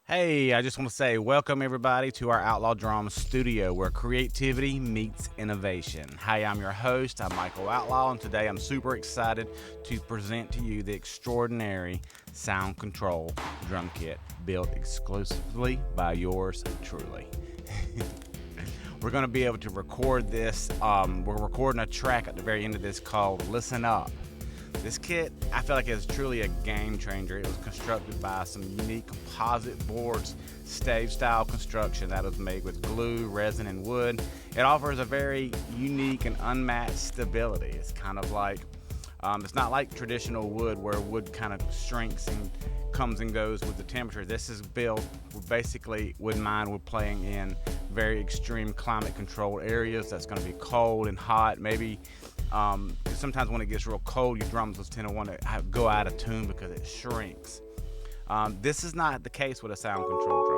Hey, I just want to say welcome everybody to our Outlaw Drama studio where creativity meets innovation. Hi, I'm your host. I'm Michael Outlaw, and today I'm super excited to present to you the extraordinary Soundcontrol drum kit built exclusively by yours truly. We're going to be able to record this. We're recording a track at the very end of this called Listen Up. This kit, I feel like, is truly a game changer. It was constructed by some unique composite boards, stave style construction that was made with glue, resin, and wood. It offers a very unique and unmatched stability. It's kind of like, it's not like traditional wood where wood kind of shrinks and comes and goes with the temperature. This is built basically with mine. We're playing in very extreme climate controlled areas that's going to be cold and hot, maybe. Sometimes when it gets real cold, your drums will tend to want to go out of tune because it shrinks. This is not the case with a Soundcontrol drum.